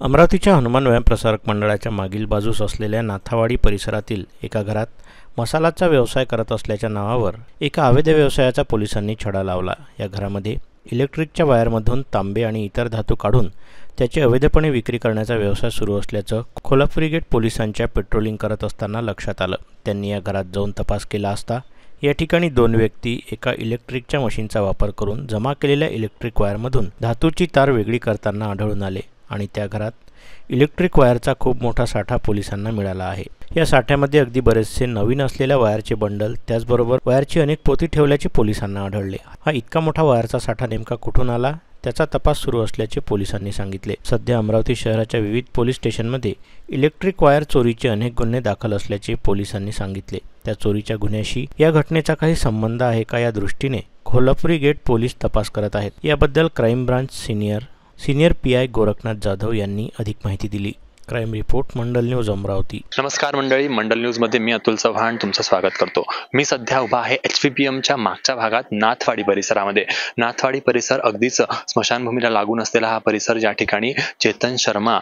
अमरावतीच्या हनुमान व्यायाम प्रसारक मंडळाच्या मागील बाजूस असलेल्या नाथावाडी परिसरातील एका घरात मसालाचा व्यवसाय करत असल्याच्या नावावर एका अवैध व्यवसायाचा पोलिसांनी छडा लावला। या घरामध्ये इलेक्ट्रिकच्या वायरमधून तांबे आणि इतर धातू काढून त्याची अवैधपणे विक्री करण्याचा व्यवसाय सुरू असल्याचं कोल्हापुरी गेट पोलिसांच्या पेट्रोलिंग करत असताना लक्षात आलं। त्यांनी या घरात जाऊन तपास केला असता या ठिकाणी दोन व्यक्ती एका इलेक्ट्रिकच्या मशीनचा वापर करून जमा केलेल्या इलेक्ट्रिक वायरमधून धातूची तार वेगळी करताना आढळून आले आणि त्या घरात इलेक्ट्रिक वायरचा खूप मोठा साठा पोलिसांना मिळाला आहे। या साठ्यामध्ये अगदी बरेचसे नवीन असलेल्या वायरचे बंडल त्याचबरोबर वायरची अनेक पोती ठेवल्याचे पोलिसांना आढळले। हा इतका मोठा वायरचा साठा नेमका कुठून आला त्याचा तपास सुरू असल्याचे पोलिसांनी सांगितले। सध्या अमरावती शहराच्या विविध पोलीस स्टेशनमध्ये इलेक्ट्रिक वायर चोरीचे अनेक गुन्हे दाखल असल्याचे पोलिसांनी सांगितले। त्या चोरीच्या गुन्ह्याशी या घटनेचा काही संबंध आहे का या दृष्टीने कोल्हापुरी गेट पोलीस तपास करत आहेत। याबद्दल crime branch senior PI Gorakhnath Jadhav यांनी अधिक माहिती दिली। क्राइम रिपोर्ट मंडल न्यूज अमरावती। नमस्कार मंडळी, मंडल न्यूज मध्ये मी अतुल चव्हाण तुमचं स्वागत करतो। मी सध्या उभा आहे HVPMच्या मागच्या भागात नाथवाडी परिसरामध्ये। नाथवाडी परिसर अगदीच स्मशानभूमीला लागून असलेला हा परिसर, ज्या ठिकाणी चेतन शर्मा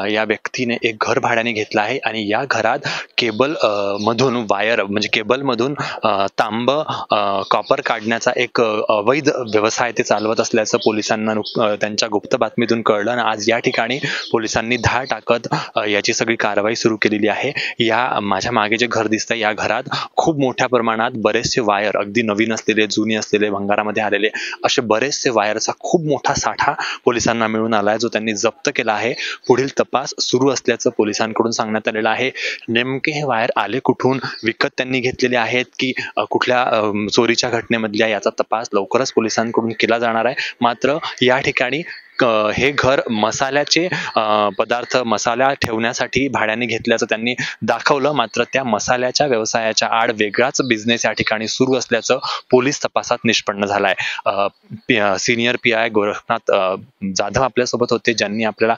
या व्यक्तीने एक घर भाड्याने घेतलं आहे आणि या घरात केबल मधून वायर म्हणजे केबल मधून तांब कॉपर काढण्याचा एक अवैध व्यवसाय ते चालवत असल्याचं पोलिसांना त्यांच्या गुप्त बातमीतून कळलं आणि आज या ठिकाणी पोलिसांनी धाड टाकत याची सगळी कारवाई सुरू केलेली आहे। या माझ्या मागे जे घर दिसतंय या घरात खूप मोठ्या प्रमाणात बरेचसे वायर, अगदी नवीन असलेले, जुनी असलेले, भंगारामध्ये आलेले असे बरेचसे वायरचा खूप मोठा साठा पोलिसांना मिळून आलाय, जो त्यांनी जप्त केला आहे। पुढील तपास सुरू असल्याचं पोलिसांकडून सांगण्यात आलेलं आहे। नेमके हे वायर आले कुठून, विकत त्यांनी घेतलेले आहेत की कुठल्या चोरीच्या घटनेमधल्या, याचा तपास लवकरच पोलिसांकडून केला जाणार आहे। मात्र या ठिकाणी हे घर मसाल्याचे पदार्थ, मसाला ठेवण्यासाठी भाड्याने घेतल्याचं त्यांनी दाखवलं। मात्र त्या मसाल्याच्या व्यवसायाच्या आड वेगळाच बिझनेस या ठिकाणी सुरू असल्याचं पोलीस तपासात निष्पन्न झालंय। सीनियर पीआय गोरखनाथ जाधव आपल्यासोबत होते, ज्यांनी आपल्याला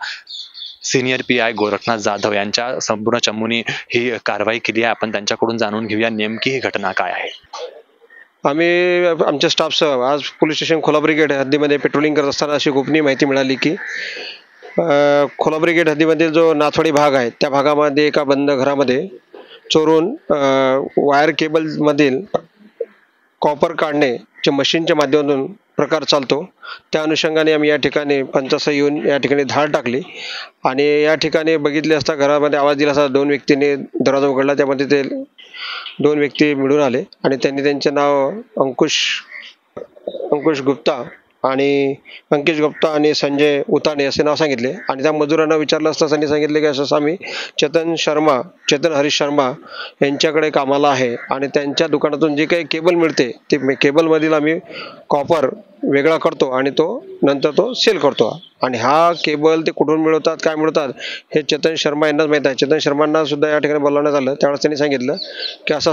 सीनियर पीआय गोरखनाथ जाधव यांच्या संपूर्ण चमूने ही कारवाई केली आहे। आपण त्यांच्याकडून जाणून घेऊया नेमकी ही घटना काय आहे। आम्ही आमच्या स्टाफसह आज पोलीस स्टेशन कोल्हापुरी गेट हद्दीमध्ये पेट्रोलिंग करत असताना अशी गोपनीय माहिती मिळाली की कोल्हापुरी गेट हद्दीमध्ये जो नाथवाडी भाग आहे त्या भागामध्ये एका बंद घरामध्ये चोरून वायर केबलमधील कॉपर काढण्याच्या मशीनच्या माध्यमातून प्रकार चालतो। त्या अनुषंगाने आम्ही या ठिकाणी पंचासह येऊन या ठिकाणी धाड टाकली आणि या ठिकाणी बघितले असता घरामध्ये आवाज दिला असता दोन व्यक्तींनी दरवाजा उघडला। त्यामध्ये ते दोन व्यक्ती मिळून आले आणि त्यांनी त्यांचे नाव अंकुश गुप्ता आणि संजय उताने असे नाव सांगितले आणि त्या मजुरांना विचारलं असता त्यांनी सांगितले की असं आम्ही चेतन हरीश शर्मा यांच्याकडे कामाला आहे आणि त्यांच्या दुकानातून जे काही केबल मिळते ते केबलमधील आम्ही कॉपर वेगळा करतो आणि नंतर तो सेल करतो आणि हा केबल ते कुठून मिळवतात, काय मिळवतात हे चेतन शर्मा यांनाच माहीत आहे। चेतन शर्मांना सुद्धा या ठिकाणी बोलावण्यात आलं। त्यावेळेस त्यांनी सांगितलं की असा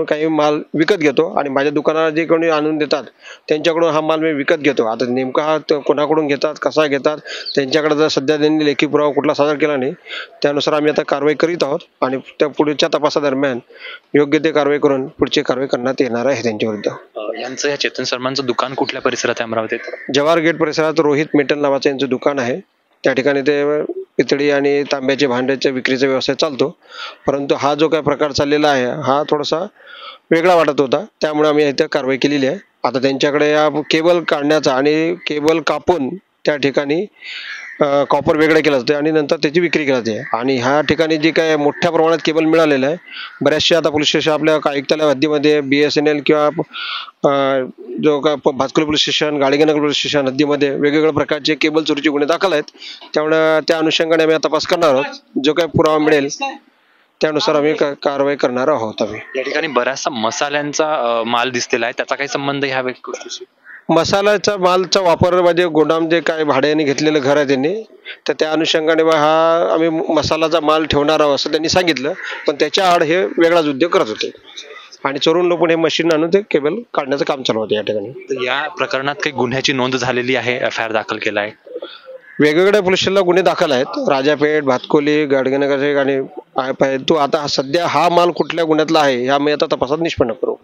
काही माल विकत घेतो आणि माझ्या दुकानाला जे कोणी आणून देतात त्यांच्याकडून हा माल मी विकत घेतो। आता नेमका हा कोणाकडून घेतात, कसा घेतात, त्यांच्याकडे जर सध्या त्यांनी लेखी पुरावा कुठला सादर केला नाही, त्यानुसार आम्ही आता कारवाई करीत आहोत आणि त्या पुढच्या तपासादरम्यान योग्य ते कारवाई करून पुढची कारवाई करण्यात येणार आहे त्यांच्याविरुद्ध। यांचं या चेतन शर्मांचं दुकान कुठल्या परिसरात आहे अमरावतीत? जवाहर गेट परिसरात रोहित मेटल नावाचं यांचं दुकान आहे। त्या ठिकाणी ते पितळी आणि तांब्याचे भांड्याच्या विक्रीचा व्यवसाय चालतो, परंतु हा जो काही प्रकार चाललेला आहे हा थोडासा वेगळा वाटत होता, त्यामुळे आम्ही इथे कारवाई केलेली आहे। आता त्यांच्याकडे या केबल काढण्याचा आणि केबल कापून त्या ठिकाणी कॉपर वेगळं केलं जातं आणि नंतर त्याची विक्री केली जाते आणि ह्या ठिकाणी जे काय मोठ्या प्रमाणात केबल मिळालेलं आहे, बऱ्याचशा आता पोलीस स्टेशन आपल्या आयुक्तालय हद्दीमध्ये BSNL किंवा जो काय Bhatkuli police station, Gadgenagar police station हद्दीमध्ये वेगवेगळ्या प्रकारचे केबल चोरीचे गुन्हे दाखल आहेत। त्यामुळे त्या अनुषंगाने आम्ही तपास करणार आहोत। जो काही पुरावा मिळेल त्यानुसार आम्ही कारवाई करणार आहोत। आम्ही या ठिकाणी बऱ्याचसा मसाल्यांचा माल दिसलेला आहे, त्याचा काही संबंध ह्या गोष्टीशी? मसाल्याचा मालचा वापर म्हणजे गोदाम जे काय भाड्याने घेतलेलं घर आहे त्यांनी, तर त्या अनुषंगाने हा आम्ही मसाल्याचा माल ठेवणार आहोत असं त्यांनी सांगितलं, पण त्याच्या आड हे वेगळाच उद्योग करत होते आणि चोरून लोक हे मशीन आणून ते केबल काढण्याचं काम चालू होतं या ठिकाणी। या प्रकरणात काही गुन्ह्याची नोंद झालेली आहे, FIR दाखल केला आहे? वेगवेगळ्या पोलीस स्टेशनला गुन्हे दाखल आहेत, राजापेठ, भातकोली, गाडगेनगर आणि आता सध्या हा माल कुठल्या गुन्ह्यातला आहे ह्या मी आता तपासात निष्पन्न करू।